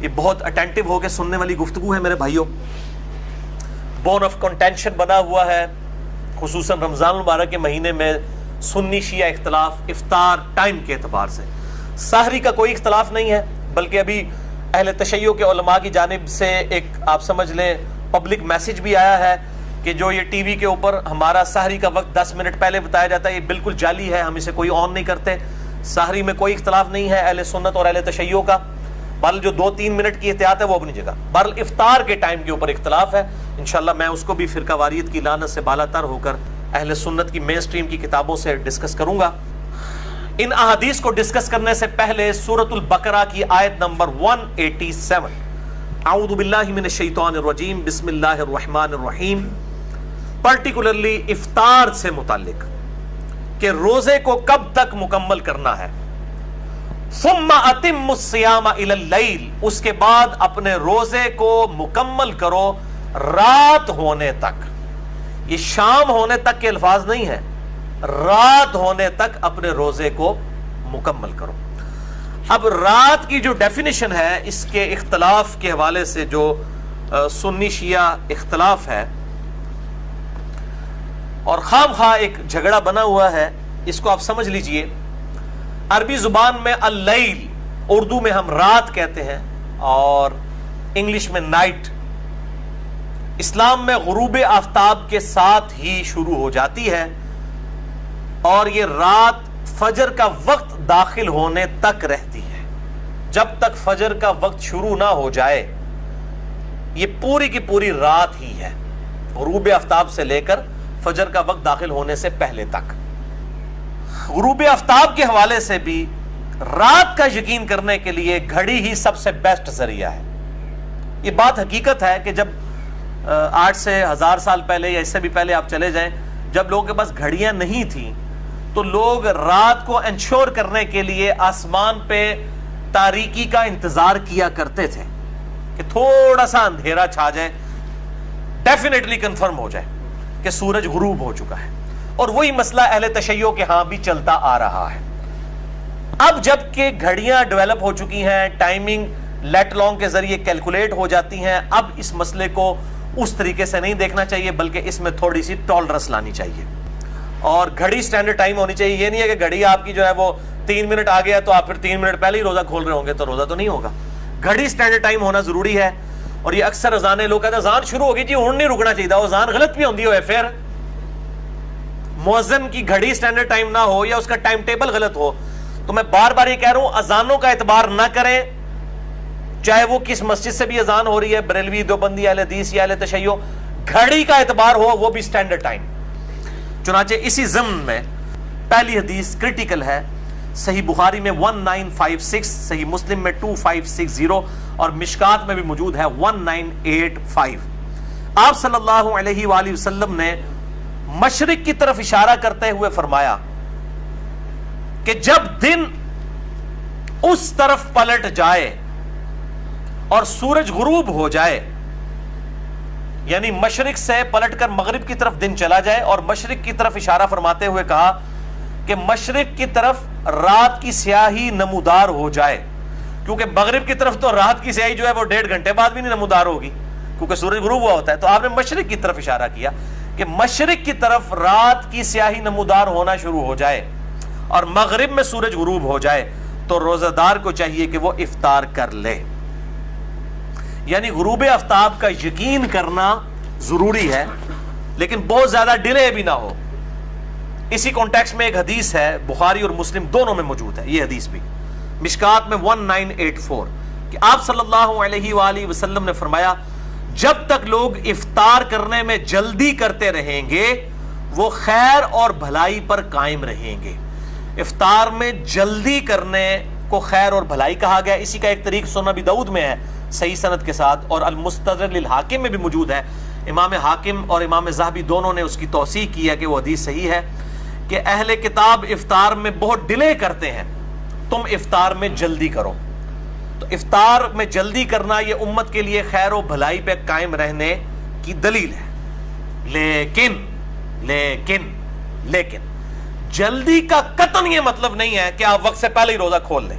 یہ بہت اٹینٹو ہو کے سننے والی گفتگو ہے میرے بھائیوں. بون آف کنٹینشن بنا ہوا ہے خصوصاً رمضان المبارک کے مہینے میں سنی شیعہ اختلاف افطار ٹائم کے اعتبار سے. سحری کا کوئی اختلاف نہیں ہے، بلکہ ابھی اہل تشیع کے علماء کی جانب سے ایک آپ سمجھ لیں پبلک میسج بھی آیا ہے کہ جو یہ ٹی وی کے اوپر ہمارا سحری کا وقت 10 منٹ پہلے بتایا جاتا ہے یہ بالکل جعلی ہے، ہم اسے کوئی آن نہیں کرتے. سحری میں کوئی اختلاف نہیں ہے اہل سنت اور اہل تشیع کا. بہرحال جو 2-3 منٹ کی احتیاط ہے وہ اپنی جگہ. بہرحال افطار کے ٹائم کے اوپر اختلاف ہے، انشاءاللہ میں اس کو بھی فرقہ واریت کی لعنت سے بالا تر ہو کر اہل سنت کی مین سٹریم کی کتابوں سے ڈسکس کروں گا. ان احادیث کو ڈسکس کرنے سے پہلے سورۃ البقرہ کی آیت نمبر 187 اعوذ باللہ من الشیطان الرجیم بسم اللہ الرحمن الرحیم، پرٹیکولرلی افطار سے متعلق کہ روزے کو کب تک مکمل کرنا ہے. ثم اتم الصیام الی اللیل، اس کے بعد اپنے روزے کو مکمل کرو رات ہونے تک. یہ شام ہونے تک کے الفاظ نہیں ہے، رات ہونے تک اپنے روزے کو مکمل کرو. اب رات کی جو ڈیفینیشن ہے اس کے اختلاف کے حوالے سے جو سنی شیعہ اختلاف ہے اور خام خواہ ایک جھگڑا بنا ہوا ہے، اس کو آپ سمجھ لیجئے. عربی زبان میں اللیل، اردو میں ہم رات کہتے ہیں اور انگلش میں نائٹ. اسلام میں غروب آفتاب کے ساتھ ہی شروع ہو جاتی ہے اور یہ رات فجر کا وقت داخل ہونے تک رہتی ہے. جب تک فجر کا وقت شروع نہ ہو جائے یہ پوری کی پوری رات ہی ہے، غروب آفتاب سے لے کر فجر کا وقت داخل ہونے سے پہلے تک. غروب آفتاب کے حوالے سے بھی رات کا یقین کرنے کے لیے گھڑی ہی سب سے بیسٹ ذریعہ ہے. یہ بات حقیقت ہے کہ جب 8 سے 1000 سال پہلے یا اس سے بھی پہلے آپ چلے جائیں، جب لوگوں کے پاس گھڑیاں نہیں تھیں تو لوگ رات کو انشور کرنے کے لیے آسمان پہ تاریکی کا انتظار کیا کرتے تھے کہ تھوڑا سا اندھیرا چھا جائے، ڈیفینیٹلی کنفرم ہو جائے کہ سورج غروب ہو چکا ہے. اور وہی مسئلہ اہل تشیع کے ہاں بھی چلتا آ رہا ہے. اب جب کہ گھڑیاں ڈیولپ ہو چکی ہیں، ٹائمنگ لیٹ لانگ کے ذریعے کیلکولیٹ ہو جاتی ہیں، اب اس مسئلے کو اس طریقے سے نہیں دیکھنا چاہیے بلکہ اس میں تھوڑی سی ٹالرنس لانی چاہیے. اور گھڑی سٹینڈرڈ ٹائم ہونی چاہیے. یہ نہیں ہے کہ گھڑی آپ کی جو ہے وہ 3 منٹ آ گیا تو آپ پھر 3 منٹ پہلے ہی روزہ کھول رہے ہوں گے تو روزہ تو نہیں ہوگا. گھڑی سٹینڈرڈ ٹائم ہونا ضروری ہے. اور یہ اکثر اذانیں لوگ کہتے ہیں اذان شروع ہوگی جی ہن نہیں رکنا چاہیے. وہ اذان غلط بھی ہوندی ہوئے پھر مؤذن کی گھڑی سٹینڈرڈ ٹائم نہ ہو یا اس کا ٹائم ٹیبل غلط ہو تو میں بار بار یہ کہہ رہا ہوں اذانوں کا اعتبار نہ کریں، چاہے وہ کس مسجد سے بھی اذان ہو رہی ہے، بریلوی، دیوبندی، اہل حدیث یا اہل تشیع، گھڑی کا اعتبار ہو وہ بھی سٹینڈرڈ ٹائم. چنانچہ اسی ضمن میں پہلی حدیث کرٹیکل ہے. صحیح بخاری میں 1956، صحیح مسلم میں 2560 اور مشکات میں بھی موجود ہے 1985. آپ صلی اللہ علیہ وآلہ وسلم نے مشرق کی طرف اشارہ کرتے ہوئے فرمایا کہ جب دن اس طرف پلٹ جائے اور سورج غروب ہو جائے، یعنی مشرق سے پلٹ کر مغرب کی طرف دن چلا جائے، اور مشرق کی طرف اشارہ فرماتے ہوئے کہا کہ مشرق کی طرف رات کی سیاہی نمودار ہو جائے، کیونکہ مغرب کی طرف تو رات کی سیاہی جو ہے وہ 1.5 گھنٹے بعد بھی نہیں نمودار ہوگی کیونکہ سورج غروب ہوا ہوتا ہے. تو آپ نے مشرق کی طرف اشارہ کیا کہ مشرق کی طرف رات کی سیاہی نمودار ہونا شروع ہو جائے اور مغرب میں سورج غروب ہو جائے تو روزہ دار کو چاہیے کہ وہ افطار کر لے. یعنی غروب آفتاب کا یقین کرنا ضروری ہے لیکن بہت زیادہ ڈیلے بھی نہ ہو. اسی کانٹیکسٹ میں ایک حدیث ہے، بخاری اور مسلم دونوں میں موجود ہے یہ حدیث بھی، مشکات میں 1984، کہ آپ صلی اللہ علیہ وآلہ وسلم نے فرمایا جب تک لوگ افطار کرنے میں جلدی کرتے رہیں گے وہ خیر اور بھلائی پر قائم رہیں گے. افطار میں جلدی کرنے کو خیر اور بھلائی کہا گیا. اسی کا ایک طریق سنن ابی داؤد میں ہے صحیح سند کے ساتھ اور المستدرک للحاکم میں بھی موجود ہے. امام حاکم اور امام ذہبی دونوں نے اس کی توثیق کی ہے کہ وہ حدیث صحیح ہے کہ اہل کتاب افطار میں بہت ڈیلے کرتے ہیں، تم افطار میں جلدی کرو. تو افطار میں جلدی کرنا یہ امت کے لیے خیر و بھلائی پہ قائم رہنے کی دلیل ہے. لیکن جلدی کا قطعاً یہ مطلب نہیں ہے کہ آپ وقت سے پہلے ہی روزہ کھول لیں.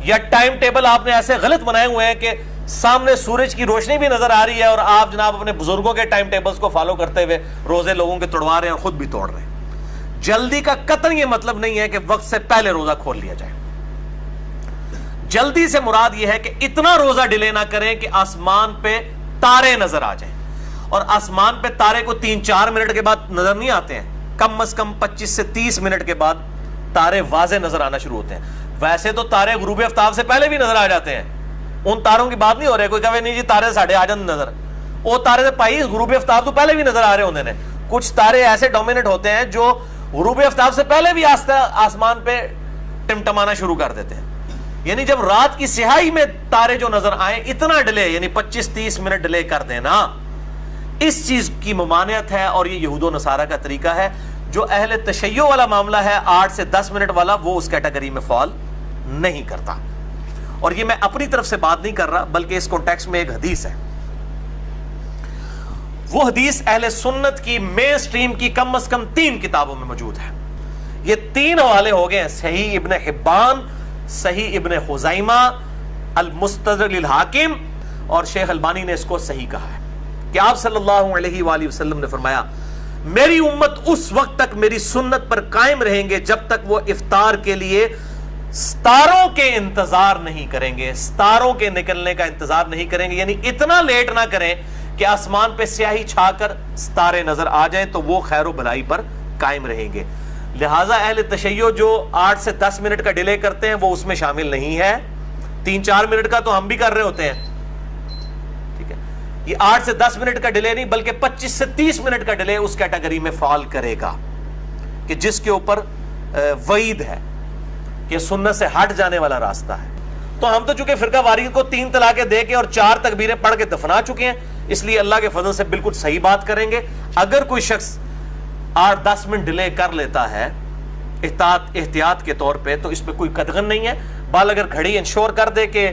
یا ٹائم ٹیبل آپ نے ایسے غلط بنائے ہوئے ہیں کہ سامنے سورج کی روشنی بھی نظر آ رہی ہے اور آپ جناب اپنے بزرگوں کے ٹائم ٹیبلز کو فالو کرتے ہوئے روزے لوگوں کے توڑوا رہے ہیں اور خود بھی توڑ رہے ہیں۔ جلدی کا قطعاً یہ مطلب نہیں ہے کہ وقت سے پہلے روزہ کھول لیا جائے۔ جلدی سے مراد یہ ہے کہ اتنا روزہ ڈیلے نہ کریں کہ آسمان پہ تارے نظر آ جائیں، اور آسمان پہ تارے کو 3-4 منٹ کے بعد نظر نہیں آتے ہیں، کم از کم 25 سے 30 منٹ کے بعد تارے واضح نظر آنا شروع ہوتے ہیں۔ ویسے تو تارے غروب آفتاب سے پہلے بھی نظر آ جاتے ہیں، ان تاروں کی بات نہیں ہو رہی، کوئی کہے نہیں جی تارے ساڑھے آ جاتے نظر، وہ تارے سے پائی غروب آفتاب تو پہلے بھی نظر آ رہے ہوتے ہیں۔ کچھ تارے ایسے ڈومینیٹ ہوتے ہیں جو غروب آفتاب سے پہلے بھی آسمان پہ ٹمٹمانا شروع کر دیتے ہیں، یعنی جب رات کی سیاہی میں تارے جو نظر آئیں اتنا ڈیلے، یعنی 25-30 منٹ ڈیلے کر دینا، اس چیز کی ممانعت ہے، اور یہ یہود و نصارہ کا طریقہ ہے۔ جو اہل تشیع والا معاملہ ہے 8 سے 10 منٹ والا، وہ اس کیٹیگری میں فال نہیں کرتا۔ اور یہ میں اپنی طرف سے بات نہیں کر رہا، بلکہ اس کانٹیکسٹ میں ایک حدیث ہے، وہ حدیث اہل سنت کی مین سٹریم کی کم از کم 3 کتابوں میں موجود ہے۔ یہ 3 حوالے ہو گئے ہیں، صحیح ابن حبان، صحیح ابن خزیمہ، المستدرک للحاکم، اور شیخ البانی نے اس کو صحیح کہا ہے کہ آپ صلی اللہ علیہ وآلہ وسلم نے فرمایا میری امت اس وقت تک میری سنت پر قائم رہیں گے جب تک وہ افطار کے لیے ستاروں کے انتظار نہیں کریں گے، ستاروں کے نکلنے کا انتظار نہیں کریں گے، یعنی اتنا لیٹ نہ کریں کہ آسمان پہ سیاہی چھا کر ستارے نظر آ جائیں تو وہ خیر و بھلائی پر قائم رہیں گے۔ لہٰذا اہل تشیع جو 8 سے 10 منٹ کا ڈیلے کرتے ہیں وہ اس میں شامل نہیں ہے، 3-4 منٹ کا تو ہم بھی کر رہے ہوتے ہیں، ٹھیک ہے، یہ 8 سے 10 منٹ کا ڈیلے نہیں بلکہ 25 سے 30 منٹ کا ڈیلے اس کیٹیگری میں فال کرے گا کہ جس کے اوپر وعید ہے کہ سنت سے ہٹ جانے والا راستہ ہے۔ تو ہم تو چونکہ فرقہ واریت کو 3 طلاقیں دے کے اور 4 تکبیریں پڑھ کے دفنا چکے ہیں، اس لیے اللہ کے فضل سے بالکل صحیح بات کریں گے۔ اگر کوئی شخص 8-10 منٹ ڈیلے کر لیتا ہے احتیاط کے طور پہ تو اس پہ کوئی قدغن نہیں ہے، بال اگر گھڑی انشور کر دے کہ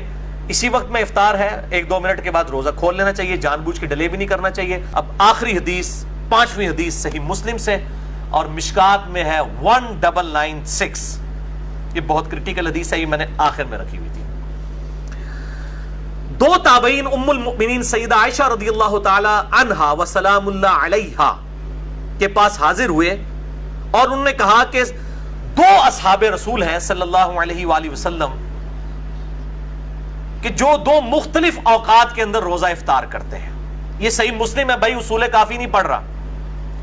اسی وقت میں افطار ہے، 1-2 منٹ کے بعد روزہ کھول لینا چاہیے، جان بوجھ کے ڈیلے بھی نہیں کرنا چاہیے۔ اب آخری حدیث 5ویں حدیث صحیح مسلم سے اور مشکات میں ہے 1996، یہ بہت کرٹیکل حدیث ہے، یہ میں نے آخر میں رکھی ہوئی تھی۔ 2 تابعین ام المؤمنین سیدہ عائشہ رضی اللہ تعالی عنہا و سلام اللہ علیہا کے پاس حاضر ہوئے اور انہوں نے کہا کہ 2 اصحاب رسول ہیں صلی اللہ علیہ وآلہ وسلم کہ جو 2 مختلف اوقات کے اندر روزہ افطار کرتے ہیں۔ یہ صحیح مسلم ہے بھائی، اصول کافی نہیں پڑھ رہا،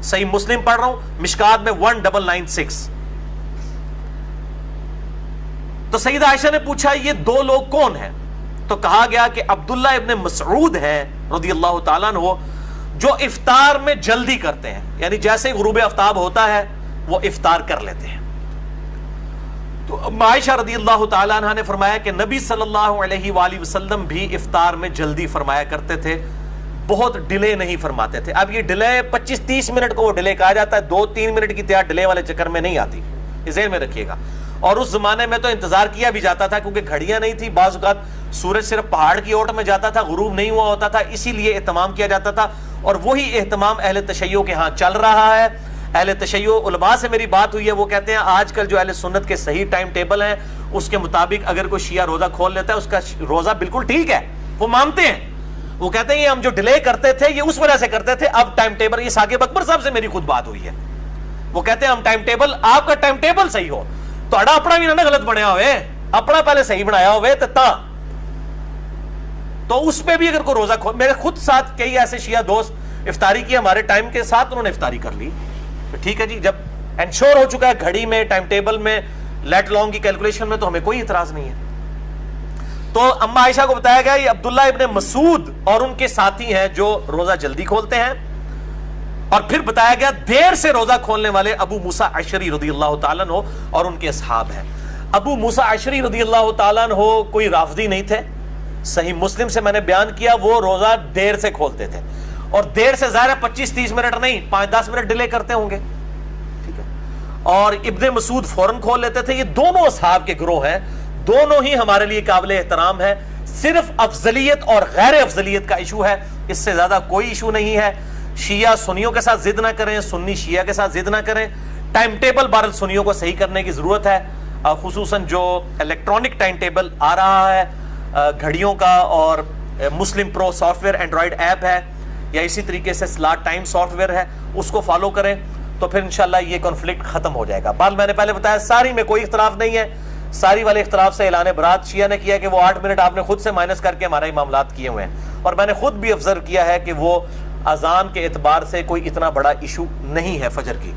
صحیح مسلم پڑھ رہا ہوں، مشکات میں 1996۔ تو سیدہ عائشہ نے پوچھا یہ 2 لوگ کون ہیں؟ تو کہا گیا کہ عبداللہ ابن مسعود ہیں رضی اللہ تعالیٰ عنہ، جو افطار میں جلدی کرتے ہیں، یعنی جیسے غروب آفتاب ہوتا ہے وہ افطار کر لیتے ہیں۔ تو عائشہ رضی اللہ تعالیٰ عنہ نے فرمایا کہ نبی صلی اللہ علیہ وآلہ وسلم بھی افطار میں جلدی فرمایا کرتے تھے، بہت ڈیلے نہیں فرماتے تھے۔ اب یہ ڈیلے 25-30 منٹ کو وہ ڈیلے کہا جاتا ہے، 2-3 منٹ کی تیار ڈیلے والے چکر میں نہیں آتی، یہ ذہن میں رکھیے گا۔ اور اس زمانے میں تو انتظار کیا بھی جاتا تھا کیونکہ گھڑیاں نہیں تھی، بعض اوقات سورج صرف پہاڑ کی اوٹ میں جاتا تھا، غروب نہیں ہوا ہوتا تھا، اسی لیے اہتمام کیا جاتا تھا، اور وہی اہتمام اہل تشیع کے ہاں چل رہا ہے۔ اہل تشیع علماء سے میری بات ہوئی ہے، وہ کہتے ہیں آج کل جو اہل سنت کے صحیح ٹائم ٹیبل ہیں اس کے مطابق اگر کوئی شیعہ روزہ کھول لیتا ہے اس کا روزہ بالکل ٹھیک ہے، وہ مانتے ہیں، وہ کہتے ہیں یہ ہم جو ڈیلے کرتے تھے یہ اس وجہ سے کرتے تھے، اب ٹائم ٹیبل، یہ ثاقب اکبر صاحب سے میری خود بات ہوئی ہے، وہ کہتے ہیں ہم ٹائم ٹیبل، آپ کا ٹائم ٹیبل صحیح ہو تو اپنا بھی نہ غلط بنیا ہوئے، اپنا پہلے صحیح بنایا ہوئے تو اس پہ بھی اگر کوئی روزہ کھول، میرے خود ساتھ کئی ایسے شیعہ دوست افطاری کی ہمارے ٹائم کے ساتھ انہوں نے افطاری کر لی، ٹھیک ہے جی، جب انشور ہو چکا ہے گھڑی میں، ٹائم ٹیبل میں، لیٹ لانگ کی کیلکولیشن میں، تو ہمیں کوئی اعتراض نہیں ہے۔ تو اما عائشہ کو بتایا گیا یہ عبداللہ ابن مسعود اور ان کے ساتھی ہیں جو روزہ جلدی کھولتے ہیں، اور پھر بتایا گیا دیر سے روزہ کھولنے والے ابو موسیٰ اشعری رضی اللہ تعالیٰ عنہ اور ان کے اصحاب ہیں۔ ابو موسیٰ اشعری رضی اللہ تعالیٰ عنہ کوئی رافضی نہیں تھے، صحیح مسلم سے میں نے بیان کیا وہ روزہ دیر سے کھولتے تھے، اور دیر سے ظاہر ہے 25-30 منٹ نہیں، 5-10 منٹ ڈیلے کرتے ہوں گے، ٹھیک ہے، اور ابن مسعود فوراً کھول لیتے تھے۔ یہ دونوں اصحاب کے گروہ ہیں، دونوں ہی ہمارے لیے قابل احترام ہے، صرف افضلیت اور غیر افضلیت کا ایشو ہے، اس سے زیادہ کوئی ایشو نہیں ہے۔ شیعہ سنیوں کے ساتھ ضد نہ کریں، سنی شیعہ کے ساتھ ضد نہ کریں، ٹائم ٹیبل بہرحال سنیوں کو صحیح کرنے کی ضرورت ہے، خصوصاً جو الیکٹرانک ٹائم ٹیبل آ رہا ہے گھڑیوں کا، اور مسلم پرو سافٹ ویئر اینڈرائڈ ایپ ہے، یا اسی طریقے سے سلاٹ ٹائم سافٹ ویئر ہے، اس کو فالو کریں تو پھر انشاءاللہ یہ کنفلکٹ ختم ہو جائے گا. بال میں نے پہلے بتایا ساری میں کوئی اختلاف نہیں ہے، ساری والے اختلاف سے اعلان برات شیعہ نے کیا کہ وہ 8 منٹ آپ نے خود سے مائنس کر کے ہمارا ہی معاملات کیے ہوئے ہیں، اور میں نے خود بھی آبزرو کیا ہے کہ وہ اذان کے اعتبار سے کوئی اتنا بڑا ایشو نہیں ہے فجر کی.